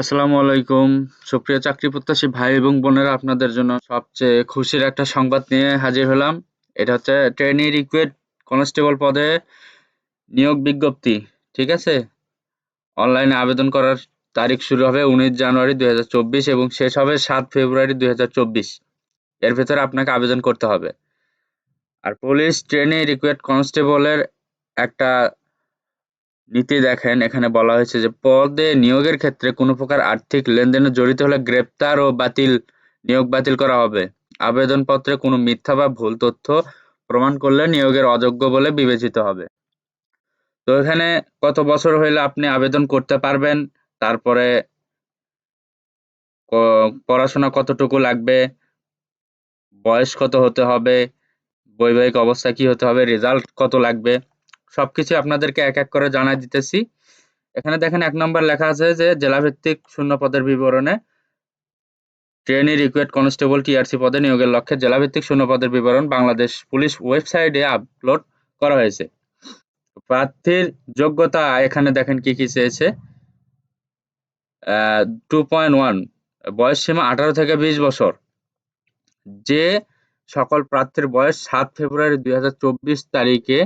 আসসালামু আলাইকুম। সুপ্রিয় চাকরি প্রত্যাশী ভাই এবং বোনেরা, আপনাদের জন্য সবচেয়ে খুশির একটা সংবাদ নিয়ে হাজির হলাম। এটা হচ্ছে ট্রেনি রিক্রুইট কনস্টেবল পদে নিয়োগ বিজ্ঞপ্তি। ঠিক আছে? অনলাইনে আবেদন করার তারিখ শুরু হবে ১৯ জানুয়ারি ২০২৪ এবং শেষ হবে ৭ ফেব্রুয়ারি ২০২৪। এর ভেতরে আপনাকে আবেদন করতে হবে। আর পুলিশ ট্রেনি রিক্রুইট কনস্টেবলের একটা নীতি দেখেন, এখানে বলা হয়েছে যে পদে নিয়োগের ক্ষেত্রে কোনো প্রকার আর্থিক লেনদেনে জড়িত হলে গ্রেপ্তার ও নিয়োগ বাতিল করা হবে। আবেদনপত্রে কোনো মিথ্যা বা ভুল তথ্য প্রমাণ করলে নিয়োগের অযোগ্য বলে বিবেচিত হবে। তো এখানে কত বছর হইলে আপনি আবেদন করতে পারবেন, তারপরে পড়াশোনা কতটুকু লাগবে, বয়স কত হতে হবে, বৈবাহিক অবস্থা কি হতে হবে, রেজাল্ট কত লাগবে, সবকিছু আপনাদেরকে এক এক করে জানাই দিতেছি। এখানে দেখেন ১ নম্বর লেখা আছে যে জেলাভিত্তিক শূন্য পদের বিবরণে ট্রেনি রিক্রুইট কনস্টেবল টিআরসি পদে নিয়োগের লক্ষ্যে জেলাভিত্তিক শূন্য পদের বিবরণ বাংলাদেশ পুলিশ ওয়েবসাইটে আপলোড করা হয়েছে। প্রার্থীর যোগ্যতা এখানে দেখেন কি কি চেয়েছে। 2.1 বয়স সীমা 18 থেকে 20 বছর। যে সকল প্রার্থীর বয়স ৭ ফেব্রুয়ারি ২০২৪ তারিখে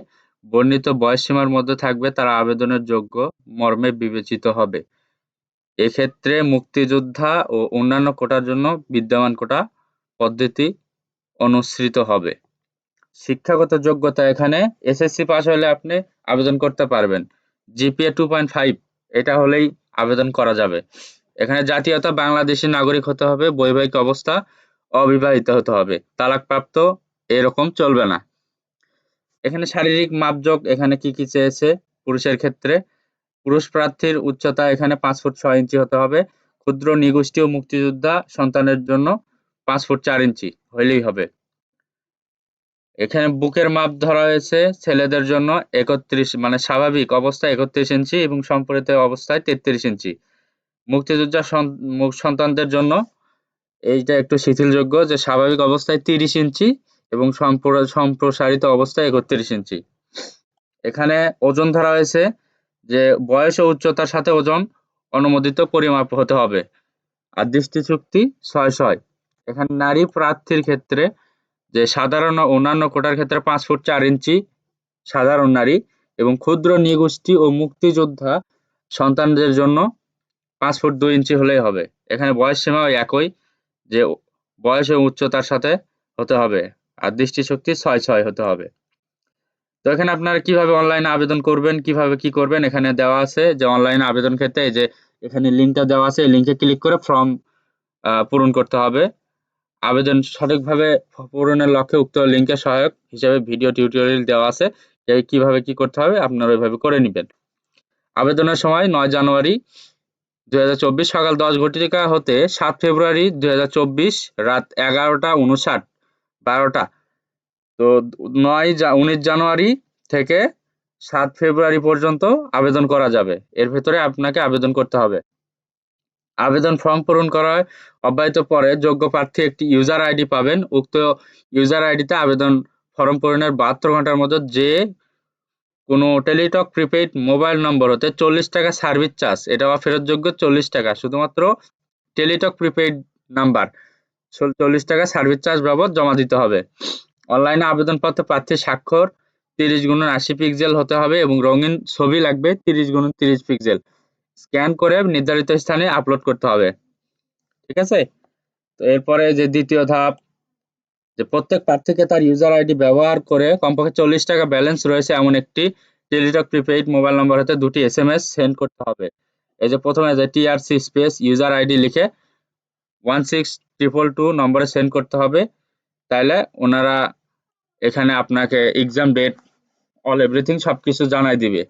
বর্ণিত বয়সসীমার মধ্যে থাকবে তারা আবেদনের যোগ্য মর্মে বিবেচিত হবে। এক্ষেত্রে মুক্তিযোদ্ধা ও অন্যান্য কোটার জন্য বিদ্যমান কোটা পদ্ধতি অনুসৃত হবে। শিক্ষাগত যোগ্যতা এখানে এসএসসি পাস হলে আপনি আবেদন করতে পারবেন। জিপিএ 2.5 এটা হলেই আবেদন করা যাবে। এখানে জাতীয়তা বাংলাদেশী নাগরিক হতে হবে, বৈবাহিক অবস্থা অবিবাহিত হতে হবে, তালাকপ্রাপ্ত এরকম চলবে না। এখানে শারীরিক মাপজোক এখানে কি কি চেয়েছে পুরুষের ক্ষেত্রে। পুরুষ প্রার্থীর উচ্চতা এখানে 5 ফুট 6 ইঞ্চি হতে হবে। ক্ষুদ্র নিগোষ্ঠী ও মুক্তিযোদ্ধা সন্তানের জন্য 5 ফুট 4 ইঞ্চি হইলেই হবে। এখানে বুকের মাপ ধরা হয়েছে ছেলেদের জন্য ৩১ মানে স্বাভাবিক অবস্থায় ৩১ ইঞ্চি এবং সম্প্রতি অবস্থায় ৩৩ ইঞ্চি। মুক্তিযোদ্ধা সন্তানদের জন্য এইটা একটু শিথিলযোগ্য যে স্বাভাবিক অবস্থায় ৩০ ইঞ্চি এবং সম্প্রসারিত অবস্থায় ৩১ ইঞ্চি। এখানে ওজন ধরা হয়েছে যে বয়স ও উচ্চতার সাথে ওজন অনুমোদিত পরিমাপ হতে হবে। আর দৃষ্টিশক্তি ৬/৬। এখানে নারী প্রার্থীর ক্ষেত্রে যে সাধারণ ও অন্যান্য কোটার ক্ষেত্রে ৫ ফুট ৪ ইঞ্চি সাধারণ নারী এবং ক্ষুদ্র নৃগোষ্ঠী ও মুক্তিযোদ্ধা সন্তানদের জন্য ৫ ফুট ২ ইঞ্চি হলেই হবে। এখানে বয়স সীমাও একই, যে বয়স ও উচ্চতার সাথে হতে হবে। আর দৃষ্টিশক্তি ৬/৬ হতে হবে। তো এখানে আপনারা কিভাবে অনলাইনে আবেদন করবেন, কিভাবে কি করবেন এখানে দেওয়া আছে যে অনলাইনে আবেদন ক্ষেত্রে এই যে এখানে লিঙ্কটা দেওয়া আছে, এই লিঙ্কে ক্লিক করে ফর্ম পূরণ করতে হবে। আবেদন সঠিকভাবে পূরণের লক্ষ্যে উক্ত লিঙ্কে সহায়ক হিসেবে ভিডিও টিউটোরিয়াল দেওয়া আছে। কিভাবে কি করতে হবে আপনারা ওইভাবে করে নিবেন। আবেদনের সময় ৯ জানুয়ারি ২০২৪ সকাল ১০ ঘটিকা হতে ৭ ফেব্রুয়ারি ২০২৪ রাত ১১:৫৯ ১২টা। তো ১৯ জানুয়ারি থেকে ৭ ফেব্রুয়ারি পর্যন্ত আবেদন করা যাবে। এর ভেতরে আপনাকে আবেদন করতে হবে। আবেদন ফর্ম পূরণ করার অব্যাহত পরে যোগ্য প্রার্থী একটি ইউজার আইডি পাবেন। উক্ত ইউজার আইডিতে আবেদন ফর্ম পূরণের ৭২ ঘন্টার মধ্যে যে কোনো টেলিটক প্রিপেইড মোবাইল নম্বর হতে ৪০ টাকা সার্ভিস চার্জ, এটা ফেরতযোগ্য ৪০ টাকা, শুধুমাত্র টেলিটক প্রিপেইড নাম্বার ৪০ টাকা সার্ভিস চার্জ বাবদ জমা দিতে হবে। অনলাইনে আবেদনপত্রে প্রার্থীর স্বাক্ষর ৩০x৮০ পিক্সেল হতে হবে এবং রঙিন ছবি লাগবে ৩০x৩০ পিক্সেল। স্ক্যান করে নির্ধারিত স্থানে আপলোড করতে হবে। ঠিক আছে? তো এরপরে যে দ্বিতীয় ধাপ, যে প্রত্যেক প্রার্থীকে তার ইউজার আইডি ব্যবহার করে কমপক্ষে ৪০ টাকা ব্যালেন্স রয়েছে এমন একটি টেলিটক প্রিপেইড মোবাইল নম্বর হতে ২টি এসএমএস সেন্ড করতে হবে। এই যে প্রথমে যে টিআরসি স্পেস ইউজার আইডি লিখে 16222 নম্বরে সেন্ড করতে হবে। তাইলে ওনারা এখানে আপনাকে এক্সাম ডেট অল এভরিথিং সবকিছু জানাই দিবে।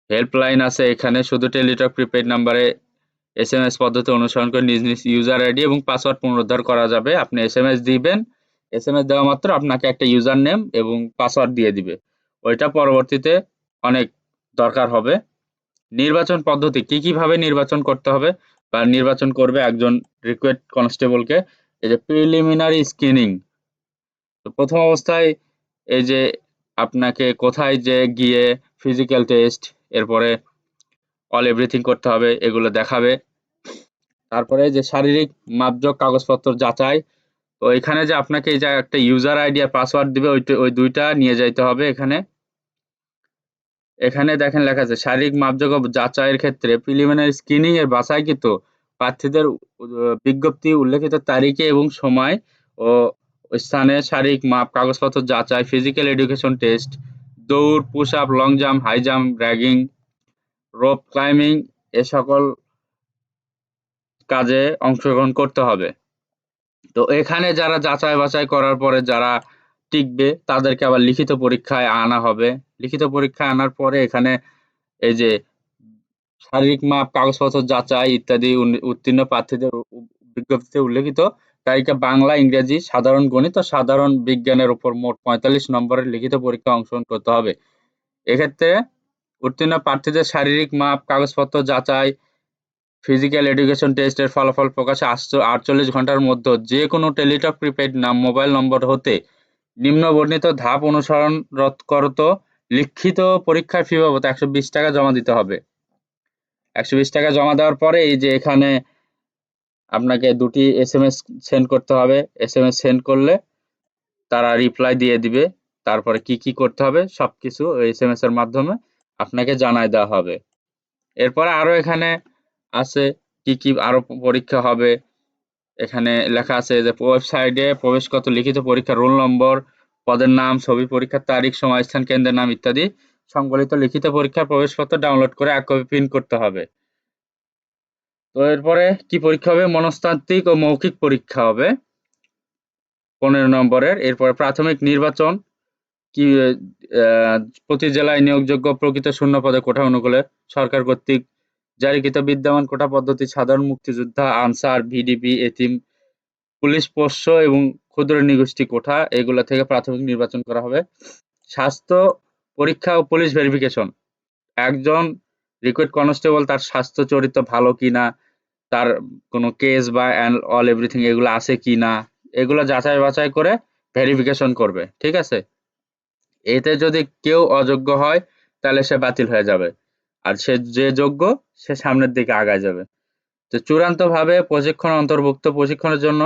হেল্পলাইন আছে এখানে, শুধু টেলিটক প্রিপেইড নাম্বারে এসএমএস পদ্ধতি অনুসরণ করে নিজ নিজ ইউজার আইডি এবং পাসওয়ার্ড পুনরুদ্ধার করা যাবে। আপনি এসএমএস দিবেন, এসএমএস দেওয়া মাত্র আপনাকে একটা ইউজার নেম এবং পাসওয়ার্ড দিয়ে দিবে। ওইটা পরবর্তীতে অনেক দরকার হবে। নির্বাচন পদ্ধতি কিভাবে নির্বাচন করতে হবে বা নির্বাচন করবে একজন রিক্রুইট কনস্টেবলকে, এই যে প্রিলিমিনারি স্ক্রিনিং। তো প্রথম অবস্থায় এই যে আপনাকে কোথায় যে গিয়ে ফিজিক্যাল টেস্ট, এরপরে অল এভরিথিং করতে হবে, এগুলো দেখাবে। তারপরে যে শারীরিক মাপজোক কাগজপত্র যাচাই, তো এখানে যে আপনাকে এই যে একটা ইউজার আইডি আর পাসওয়ার্ড দিবে, ওই দুইটা নিয়ে যাইতে হবে। এখানে দেখেন লেখা আছে শারীরিক মাপজোক ও যাচাইয়ের ক্ষেত্রে প্রিলিমিনারি স্ক্রিনিং এর বাছাইকৃত প্রার্থীদের বিজ্ঞপ্তি উল্লেখিত তারিখে এবং সময় ও স্থানে শারীরিক মাপ কাগজপত্র যাচাই, ফিজিক্যাল এডুকেশন টেস্ট, দৌড়, push up, long jump, high jump, ragging, rope climbing এ সকল কাজে অংশগ্রহণ করতে হবে। তো এখানে যারা যাচাই বাছাই করার পরে যারা টিকবে তাদেরকে আবার লিখিত পরীক্ষায় আনা হবে। লিখিত পরীক্ষায় আনার পরে এখানে এই যে শারীরিক মাপ, কাগজপত্র যাচাই ইত্যাদি উত্তীর্ণ প্রার্থীদের বিজ্ঞপ্তিতে উল্লেখিত তারিখে বাংলা, ইংরেজি, সাধারণ গণিত ও সাধারণ বিজ্ঞানের উপর মোট ৪৫ নম্বরের লিখিত পরীক্ষায় অংশগ্রহণ করতে হবে। এক্ষেত্রে উত্তীর্ণ প্রার্থীদের শারীরিক মাপ, কাগজপত্র যাচাই, ফিজিক্যাল এডুকেশন টেস্টের ফলাফল প্রকাশে ৪৮ ঘন্টার মধ্যে যে কোনো টেলিটক প্রিপেইড মোবাইল নম্বর হতে নিম্ন বর্ণিত ধাপ অনুসরণরত লিখিত পরীক্ষার ফি বাবদ ১২০ টাকা জমা দিতে হবে। ১২০ টাকা জমা দেওয়ার পরে এই যে এখানে আপনাকে ২টি SMS সেন্ড করতে হবে। SMS সেন্ড করলে তারা রিপ্লাই দিয়ে দিবে। তারপরে কি করতে হবে সবকিছু ওই SMS এর মাধ্যমে আপনাকে জানায় দেওয়া হবে। এরপরে আরো এখানে আছে কি আরো পরীক্ষা হবে। এখানে লেখা আছে যে ওয়েবসাইটে প্রবেশগত লিখিত পরীক্ষার রোল নম্বর, পদের নাম, ছবি, পরীক্ষার তারিখ, সময়, স্থান, কেন্দ্রের নাম ইত্যাদি সংবলিত লিখিত পরীক্ষার প্রবেশপত্র ডাউনলোড করে ১ কপি প্রিন্ট করতে হবে। তো এরপরে কি পরীক্ষা হবে? মনস্তাত্ত্বিক ও মৌখিক পরীক্ষা হবে ১৫ নম্বরের। এরপরে প্রাথমিক নির্বাচন কি প্রতি জেলায় নিয়োগযোগ্য প্রকৃত শূন্য পদে কোটা অনুকূলে সরকার কর্তৃক জারিকৃত বিদ্যমান কোটা পদ্ধতি সাধারণ মুক্তিযোদ্ধা, আনসার, ভিডিপি, এতিম, পুলিশ পোষ্য এবং ক্ষুদ্র নৃগোষ্ঠী কোটা এগুলো থেকে প্রাথমিক নির্বাচন করা হবে। স্বাস্থ্য পরীক্ষা ও পুলিশ ভেরিফিকেশন, একজন রিক্রুট কনস্টেবল তার স্বাস্থ্য চরিত্র ভালো কিনা, তার কোনো কেস বা অল এভরিথিং এগুলো আছে কিনা এগুলো যাচাই বাছাই করে ভেরিফিকেশন করবে। ঠিক আছে? এতে যদি কেউ অযোগ্য হয় তাহলে সে বাতিল হয়ে যাবে, আর সে যে যোগ্য সে সামনের দিকে আগায় যাবে। তো চূড়ান্তভাবে প্রশিক্ষণ অন্তর্ভুক্ত প্রশিক্ষণের জন্য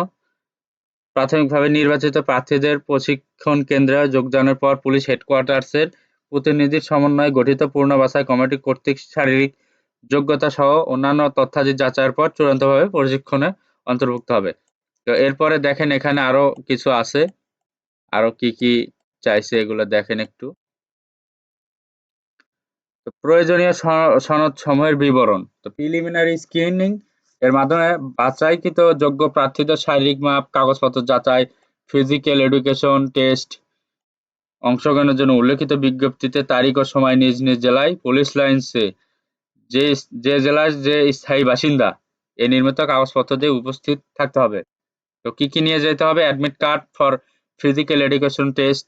প্রাথমিকভাবে নির্বাচিত প্রার্থীদের প্রশিক্ষণ কেন্দ্রে যোগদানের পর পুলিশ হেডকোয়ার্টার্সের প্রতিনিধির সমন্বয়ে গঠিত পূর্ণ বাছাই কমিটি কর্তৃক শারীরিক যোগ্যতা সহ অন্যান্য তথ্যাদি যাচাইয়ের পর চূড়ান্তভাবে প্রশিক্ষণে অন্তর্ভুক্ত হবে। তো এরপরে দেখেন এখানে আরো কিছু আছে, আরো কি চাইছে এগুলো দেখেন একটু। তো প্রয়োজনীয় সনদ সমূহের বিবরণ। তো প্রিলিমিনারি স্ক্রিনিং এর মাধ্যমে বাছাইকৃত যোগ্য প্রার্থীদের শারীরিক মাপ, কাগজপত্র যাচাই, ফিজিক্যাল এডুকেশন টেস্ট অংশগ্রহণের জন্য উল্লেখিত বিজ্ঞপ্তিতে তারিখ ও সময় নিজ নিজ জেলায় পুলিশ লাইন্সে যে জেলার যে স্থায়ী বাসিন্দা এ নির্মিত কাগজপত্র দিয়ে উপস্থিত থাকতে হবে। তো কি নিয়ে যেতে হবে? Admit card for physical education test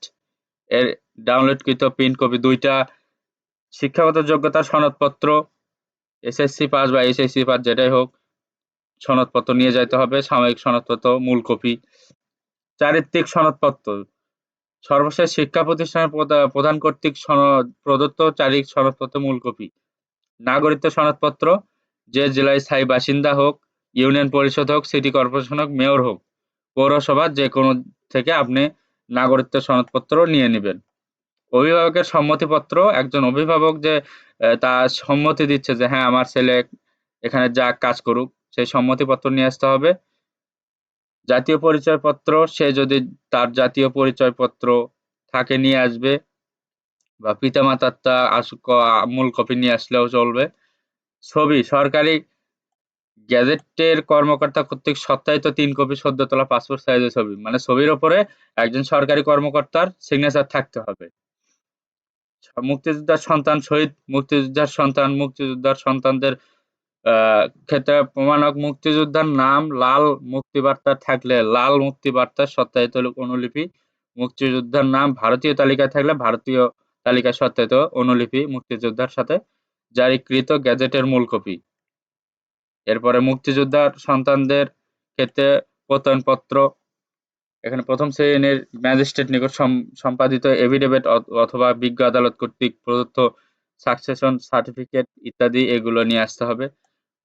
এর ডাউনলোডকৃত প্রিন্ট কপি ২টা, শিক্ষাগত যোগ্যতার সনদপত্র, এসএসসি পাস বা এইচএসসি পাস যেটাই হোক সনদপত্র নিয়ে যাইতে হবে, সাময়িক সনদপত্র মূল কপি, চারিত্রিক সনদপত্র, সর্বশেষ শিক্ষা প্রতিষ্ঠানের প্রধান কর্তৃক প্রদত্ত চারিত্রিক সনদপত্র মূল কপি, নাগরিকত্ব সনদপত্র, যে জেলায় স্থায়ী বাসিন্দা হোক, ইউনিয়ন পরিষদ হোক, সিটি কর্পোরেশন হোক, মেয়র হোক, পৌরসভা যে কোনো থেকে আপনি নাগরিকত্ব সনদপত্র নিয়ে নেবেন। অভিভাবকের সম্মতিপত্র, একজন অভিভাবক যে তার সম্মতি দিচ্ছে যে হ্যাঁ আমার ছেলে এখানে যাক কাজ করুক, সেই সম্মতিপত্র নিয়ে আসতে হবে। জাতীয় পরিচয়পত্র, সে যদি তার জাতীয় পরিচয়পত্র থাকে নিয়ে আসবে, বা পিতামাতার তা মূল কপি নিয়ে আসলেও চলবে। ছবি, সরকারি গ্যাজেটের কর্মকর্তা কর্তৃক সত্যায়িত ৩ কপি সদ্য তোলা পাসপোর্ট সাইজের ছবি, মানে ছবির ওপরে একজন সরকারি কর্মকর্তার সিগনেচার থাকতে হবে। মুক্তিযোদ্ধার সন্তান, শহীদ মুক্তিযোদ্ধার সন্তান, মুক্তিযোদ্ধার সন্তানদের ক্ষেত্রে প্রমাণক, মুক্তিযোদ্ধার নাম লাল মুক্তিবার্তা থাকলে লাল মুক্তিবার্তার সত্যায়িত অনুলিপি, মুক্তিযোদ্ধার নাম ভারতীয় তালিকায় থাকলে ভারতীয় তালিকায় সত্যায়িত অনুলিপি, মুক্তিযোদ্ধার সাথে জারিকৃত গেজেটের মূল কপি। এরপরে মুক্তিযোদ্ধার সন্তানদের ক্ষেত্রে প্রত্যয়নপত্র, এখানে প্রথম শ্রেণীর ম্যাজিস্ট্রেট নিকট সম্পাদিত এফিডেভিট অথবা বিজ্ঞ আদালত কর্তৃক প্রদত্ত সাকসেশন সার্টিফিকেট ইত্যাদি এগুলো নিয়ে আসতে হবে।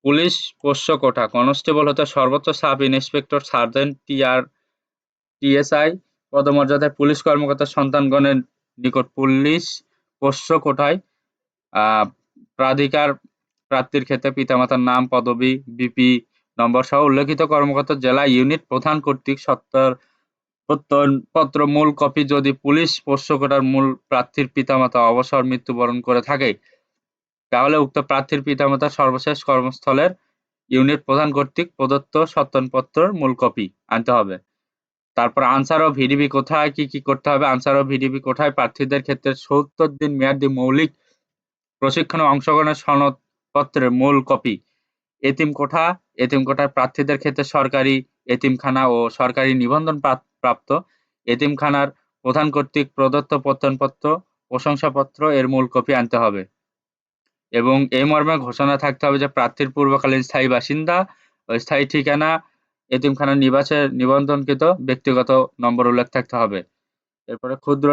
পুলিশ পোষ্য কোটা কনস্টেবল হতে সর্বোচ্চ সাব ইন্সপেক্টর সার্জেন্ট টিএসআই পদমর্যাদায় পুলিশ কর্মকর্তার সন্তানগণের নিকট পুলিশ পোষ্য কোটায় প্রাধিকার প্রাপ্তির ক্ষেত্রে পিতামাতার নাম, পদবি, বিপি নম্বর সহ উল্লেখিত কর্মকর্তা জেলা ইউনিট প্রধান কর্তৃক প্রত্যয়নপত্র মূল কপি যদি পুলিশ পোষ্য কোটার মূল প্রার্থীর পিতামাতা অবসর মৃত্যুবরণ করে থাকে, তাহলে উক্ত প্রার্থীর পিতামাতার সর্বশেষ কর্মস্থলের ইউনিট প্রধান কর্তৃক প্রদত্ত সত্যায়নপত্রের মূল কপি আনতে হবে। তারপর আনসার ও ভিডিপি কোথায় কি করতে হবে? আনসার ও ভিডিপি কোঠায় প্রার্থীদের ক্ষেত্রে ৭০ দিন মেয়াদী মৌলিক প্রশিক্ষণে অংশগ্রহণের সনদপত্রের মূল কপি। এতিমকোঠার প্রার্থীদের ক্ষেত্রে সরকারি এতিমখানা ও সরকারি নিবন্ধন প্রাপ্ত এতিমখানার প্রধান কর্তৃক প্রদত্ত প্রত্যয়নপত্র, প্রশংসাপত্র এর মূল কপি আনতে হবে এবং এই মর্মে ঘোষণা থাকতে হবে যে প্রার্থীর পূর্বকালীন স্থায়ী বাসিন্দা ও স্থায়ী ঠিকানা, এতিমখানার নিবাসের নিবন্ধনকৃত ব্যক্তিগত নম্বর উল্লেখ থাকতে হবে। এরপরে ক্ষুদ্র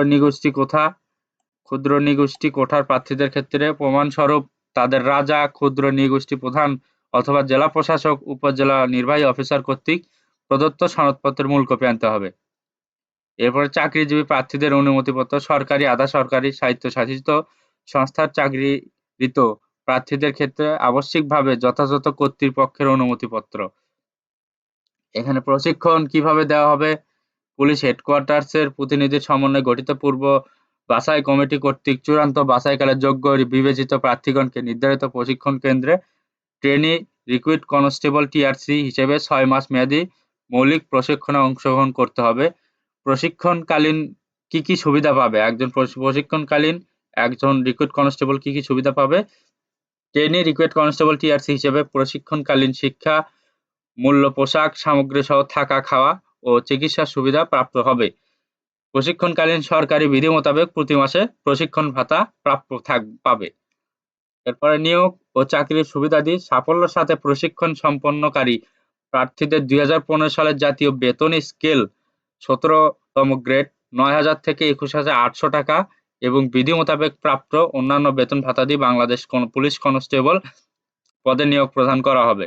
নৃগোষ্ঠী কোঠার প্রার্থীদের ক্ষেত্রে প্রমাণস্বরূপ তাদের রাজা, ক্ষুদ্র নৃগোষ্ঠী প্রধান অথবা জেলা প্রশাসক, উপজেলা নির্বাহী অফিসার কর্তৃক প্রদত্ত সনদপত্রের মূল কপি আনতে হবে। এরপরে চাকরিজীবী প্রার্থীদের অনুমতিপত্র, সরকারি, আধা সরকারি, স্বায়ত্তশাসিত সংস্থার চাকরিরত প্রার্থীদের ক্ষেত্রে আবশ্যিকভাবে যথাযথ কর্তৃপক্ষের অনুমতিপত্র। এখানে প্রশিক্ষণ কিভাবে দেওয়া হবে? পুলিশ হেডকোয়ার্টার্সের প্রতিনিধির সমন্বয়ে গঠিত পূর্ব বাছাই কমিটি কর্তৃক চূড়ান্ত বাছাইকালে যোগ্য বিবেচিত প্রার্থীগণকে নির্ধারিত প্রশিক্ষণ কেন্দ্রে ট্রেনি রিক্রুট কনস্টেবল টিআরসি হিসেবে ৬ মাস মেয়াদী মৌলিক প্রশিক্ষণে অংশগ্রহণ করতে হবে। প্রশিক্ষণকালীন কি সুবিধা পাবে? প্রশিক্ষণকালীন একজন রিক্রুট কনস্টেবল কি সুবিধা পাবে? ট্রেনি রিক্রুট কনস্টেবল টিআরসি হিসেবে প্রশিক্ষণকালীন শিক্ষা, মূল্য পোশাক সামগ্রী সহ থাকা, খাওয়া ও চিকিৎসার সুবিধা প্রাপ্ত হবে। প্রশিক্ষণকালীন সরকারি বিধি মোতাবেক প্রতি মাসে প্রশিক্ষণ ভাতা পাবে। এরপরে নিয়োগ ও চাকরির সুবিধাদি সাফল্যের সাথে প্রশিক্ষণ সম্পন্নকারী প্রার্থীদের ২০১৫ সালের জাতীয় বেতন স্কেল ১৭তম গ্রেড ৯,০০০ থেকে ২১,৮০০ টাকা এবং বিধি মোতাবেক প্রাপ্ত অন্যান্য বেতন ভাতাদি বাংলাদেশ পুলিশ কনস্টেবল পদে নিয়োগ প্রদান করা হবে।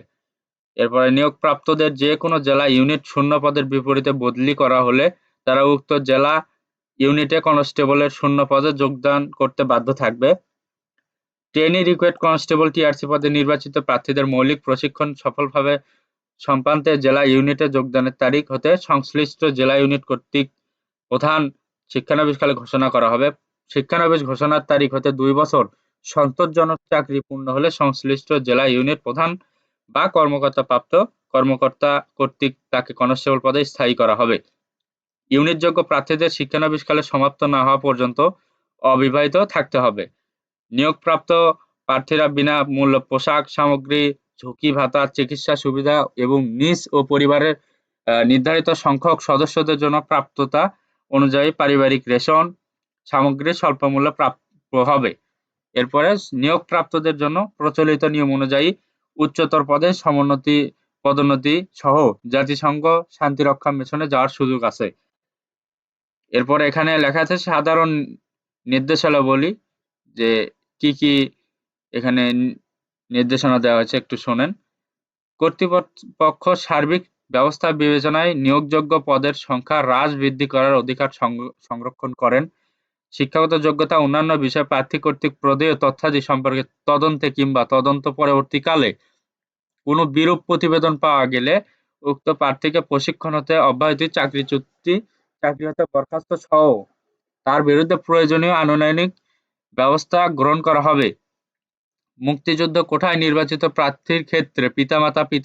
এরপরে নিয়োগপ্রাপ্তদের যে কোনো জেলা ইউনিট শূন্য পদের বিপরীতে বদলি করা হলে তারা উক্ত জেলা ইউনিটে কনস্টেবলের শূন্য পদে যোগদান করতে বাধ্য থাকবে। ট্রেনি রিক্রুট কনস্টেবল টিআরসি পদে নির্বাচিত প্রার্থীদের মৌলিক প্রশিক্ষণ সফলভাবে সম্পান্তে জেলা ইউনিটে যোগদানের তারিখ হতে সংশ্লিষ্ট জেলা ইউনিট কর্তৃক প্রধান শিক্ষানবিশকালে ঘোষণা করা হবে। শিক্ষানবিশ ঘোষণার তারিখ হতে ২ বছর সন্তোষজনক চাকরি পূর্ণ হলে সংশ্লিষ্ট জেলা ইউনিট প্রধান বা কর্মকর্তা কর্তৃক তাকে কনস্টেবল পদে স্থায়ী করা হবে। ইউনিটযোগ্য প্রার্থীদের শিক্ষানবিশকালে সমাপ্ত না হওয়া পর্যন্ত অবিবাহিত থাকতে হবে। নিয়োগপ্রাপ্ত প্রার্থীরা বিনামূল্যে পোশাক সামগ্রী, ঝুঁকি ভাতা, চিকিৎসা সুবিধা এবং নিজ ও পরিবারের নির্ধারিত সংখ্যক সদস্যদের জন্য প্রাপ্যতা অনুযায়ী পারিবারিক রেশন সামগ্রী স্বল্পমূল্যে প্রাপ্য হবে। এরপরে নিয়োগপ্রাপ্তদের জন্য প্রচলিত নিয়ম অনুযায়ী উচ্চতর পদে পদোন্নতি সহ জাতিসংঘ শান্তিরক্ষা মিশনে যাওয়ার সুযোগ আছে। এরপর এখানে লেখা আছে সাধারণ নির্দেশাবলী যে কি এখানে নির্দেশনা দেওয়া হয়েছে একটু শোনেন। কর্তৃপক্ষ সার্বিক ব্যবস্থা বিবেচনায় নিয়োগযোগ্য পদের সংখ্যা হ্রাস বৃদ্ধি করার অধিকার সংরক্ষণ করেন। শিক্ষাগত যোগ্যতা অন্যান্য বিষয় প্রার্থী কর্তৃক প্রদেয় তথ্যাদি সম্পর্কে তদন্তে কিংবা তদন্ত পরবর্তীকালে কোনো বিরূপ প্রতিবেদন পাওয়া গেলে উক্ত প্রার্থীকে প্রশিক্ষণ হতে অব্যাহতি, চাকরি হতে বরখাস্ত সহ তার বিরুদ্ধে প্রয়োজনীয় আইনানুগ ব্যবস্থা গ্রহণ করা হবে। মুক্তিযুদ্ধ কোটায় নির্বাচিত প্রার্থীর ক্ষেত্রে পিতামহী,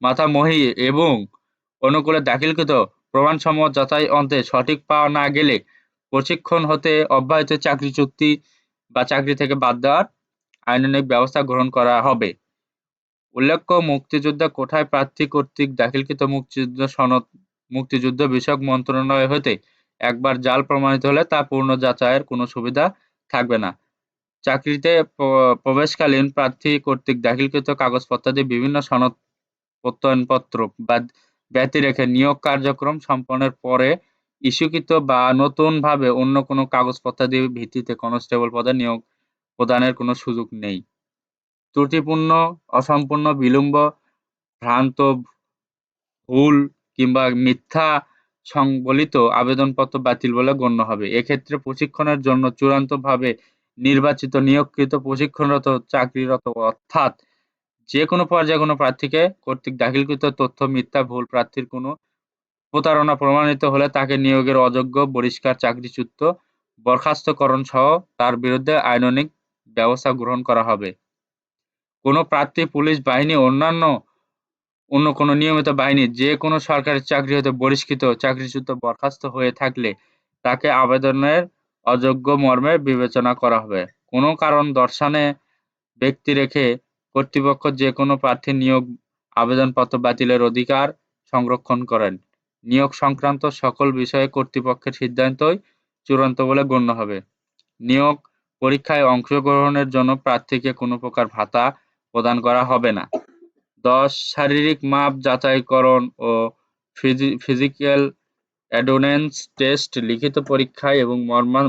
মাতামহী এবং অনুকূলে দাখিলকৃত প্রমাণসমূহ যাচাই অন্তে সঠিক পাওয়া না গেলে প্রশিক্ষণ হতে অব্যাহতি, চাকরি থেকে বাদ দেওয়ার আইনানুগ ব্যবস্থা গ্রহণ করা হবে। উল্লেখ্য, মুক্তিযোদ্ধা কোটায় প্রার্থী কর্তৃক দাখিলকৃত মুক্তিযুদ্ধ সনদ মুক্তিযুদ্ধ বিষয়ক মন্ত্রণালয় হতে একবার জাল প্রমাণিত হলে তা পূর্ণ যাচাইয়ের কোনো সুবিধা থাকবে না। চাকরিতে প্রবেশকালীন প্রার্থী কর্তৃক দাখিলকৃত কাগজপত্রাদি বিভিন্ন সনদ প্রত্যয়নপত্র ব্যতি রেখে নিয়োগ কার্যক্রম সম্পন্নের পরে ইস্যুকৃত বা নতুনভাবে অন্য কোনো কাগজপত্রাদির ভিত্তিতে কনস্টেবল পদে নিয়োগ প্রদানের কোনো সুযোগ নেই। ত্রুটিপূর্ণ, অসম্পূর্ণ, বিলম্ব, ভ্রান্ত, ভুল কিংবা মিথ্যা সংবলিত আবেদনপত্র বাতিল বলে গণ্য হবে। এক্ষেত্রে প্রশিক্ষণের জন্য চূড়ান্তভাবে নির্বাচিত, নিয়োগকৃত, প্রশিক্ষণরত, চাকরিরত অর্থাৎ যেকোনো পর্যায়ে কোনো প্রার্থীকে কর্তৃক দাখিলকৃত তথ্য মিথ্যা, ভুল, প্রার্থীর কোনো প্রতারণা প্রমাণিত হলে তাকে নিয়োগের অযোগ্য, বহিষ্কার, চাকরিচ্যুত, বরখাস্তকরণসহ তার বিরুদ্ধে আইনানুগ ব্যবস্থা গ্রহণ করা হবে। কোনো প্রার্থী পুলিশ বাহিনী অন্য কোনো নিয়মিত বাহিনীর যে কোনো সরকারি চাকরি হতে বহিষ্কৃত, চাকরিচ্যুত, বরখাস্ত হয়ে থাকলে তাকে আবেদনের অযোগ্য মর্মে বিবেচনা করা হবে। কোনো কারণ দর্শানে ব্যক্তি রেখে কর্তৃপক্ষ যে কোনো প্রার্থীর নিয়োগ আবেদনপত্র বাতিলের অধিকার সংরক্ষণ করেন। নিয়োগ সংক্রান্ত সকল বিষয়ে কর্তৃপক্ষের সিদ্ধান্তই চূড়ান্ত বলে গণ্য হবে। নিয়োগ পরীক্ষায় অংশগ্রহণের জন্য প্রার্থীকে কোনো প্রকার ভাতা প্রদান করা হবে না। ১০. শারীরিক মাপ যাচাইকরণ ও ফিজিক্যাল অ্যাডোনেন্স টেস্ট, লিখিত পরীক্ষায় এবং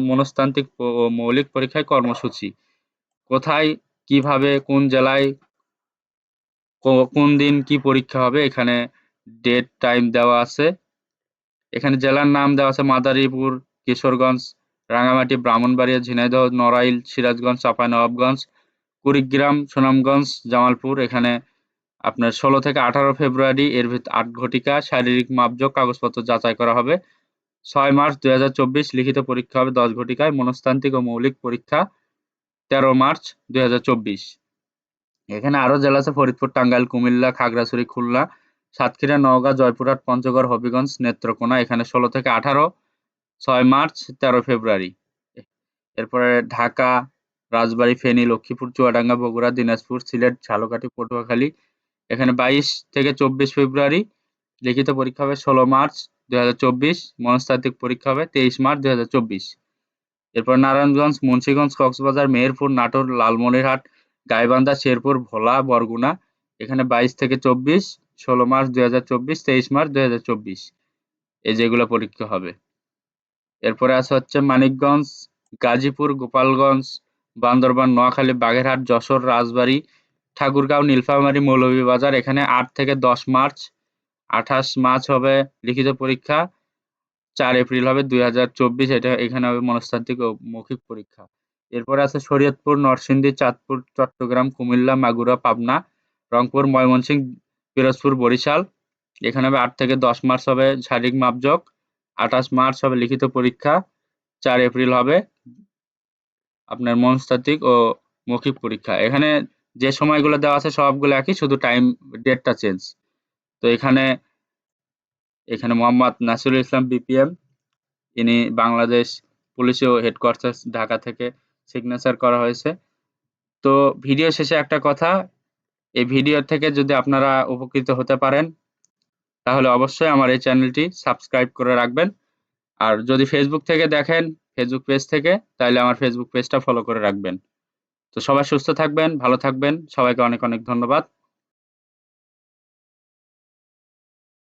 মনস্তাত্ত্বিক ও মৌলিক পরীক্ষায় কর্মসূচি। কোথায়, কিভাবে, কোন জেলায়, কোন দিন কি পরীক্ষা হবে, এখানে ডেট, টাইম দেওয়া আছে। এখানে জেলার নাম দেওয়া আছে মাদারীপুর, কিশোরগঞ্জ, রাঙ্গামাটি, ব্রাহ্মণবাড়িয়া, ঝিনাইদহ, নড়াইল, সিরাজগঞ্জ, চাঁপাইনবাবগঞ্জ, কুড়িগ্রাম, সুনামগঞ্জ, জামালপুর। এখানে আপনার ১৬ থেকে ১৮ ফেব্রুয়ারি এর ৮ ঘটিকা শারীরিক মাপযোগ কাগজপত্র যাচাই করা হবে। ৬ মার্চ ২০২৪ লিখিত পরীক্ষা হবে ১০ ঘটিকায়। মনস্তাত্ত্বিক ও মৌলিক পরীক্ষা ১৩ মার্চ ২০২৪। এখানে আরো জেলা আছে ফরিদপুর, টাঙ্গাইল, কুমিল্লা, খাগড়াছড়ি, খুলনা, সাতক্ষীরা, নওগাঁ, জয়পুরহাট, পঞ্চগড়, হবিগঞ্জ, নেত্রকোনা। এখানে ১৬ থেকে ১৮, ৬ মার্চ, ১৩ ফেব্রুয়ারি। এরপরে ঢাকা, রাজবাড়ী, ফেনী, লক্ষ্মীপুর, চুয়াডাঙ্গা, বগুড়া, দিনাজপুর, সিলেট, ঝালকাঠি, পটুয়াখালী। এখানে ২২ থেকে ২৪ ফেব্রুয়ারি। লিখিত পরীক্ষা হবে ১৬ মার্চ ২০২৪। মনস্তাত্ত্বিক পরীক্ষা হবে ২৩ মার্চ ২০২৪। এরপর নারায়ণগঞ্জ, মুন্সিগঞ্জ, কক্সবাজার, মেহেরপুর, নাটোর, লালমনিরহাট, গাইবান্ধা, শেরপুর, ভোলা, বরগুনা। এখানে ২২ থেকে ২৪, ১৬ মার্চ ২০২৪, ২৩ মার্চ ২০২৪ এই যেগুলো পরীক্ষা হবে। এরপরে আছে হচ্ছে মানিকগঞ্জ, গাজীপুর, গোপালগঞ্জ, বান্দরবান, নোয়াখালী, বাগেরহাট, যশোর, রাজবাড়ী, ঠাকুরগাঁও, নীলফামারী, মৌলভীবাজার। এখানে ৮ থেকে ১০ মার্চ। ২৮ মার্চ হবে লিখিত পরীক্ষা। ৪ এপ্রিল হবে ২০২৪। এখানে হবে মনস্তাত্ত্বিক ও মৌখিক পরীক্ষা। এরপরে আছে শরীয়তপুর, নরসিংদী, চাঁদপুর, চট্টগ্রাম, কুমিল্লা, মাগুরা, পাবনা, রংপুর, ময়মনসিংহ, পিরোজপুর, বরিশাল। এখানে হবে ৮ থেকে ১০ মার্চ হবে শারীরিক মাপযোগ। ২৮ মার্চ হবে লিখিত পরীক্ষা। ৪ এপ্রিল হবে আপনার মনস্তাত্ত্বিক ও মৌখিক পরীক্ষা। এখানে যে সময়গুলো দেওয়া আছে সবগুলো একই, শুধু টাইম, ডেটটা চেঞ্জ। তো এখানে মোহাম্মদ নাসিরুল ইসলাম বিপিএম, ইনি বাংলাদেশ পুলিশেও হেডকোয়ার্টার ঢাকা থেকে সিগনেচার করা হয়েছে। তো ভিডিও শেষে একটা কথা, এই ভিডিও থেকে যদি আপনারা উপকৃত হতে পারেন তাহলে অবশ্যই আমার এই চ্যানেলটি সাবস্ক্রাইব করে রাখবেন। আর যদি ফেসবুক থেকে দেখেন, ফেসবুক পেজ থেকে, তাহলে আমার ফেসবুক পেজটা ফলো করে রাখবেন। তো সবাই সুস্থ থাকবেন, ভালো থাকবেন। সবাইকে অনেক অনেক ধন্যবাদ।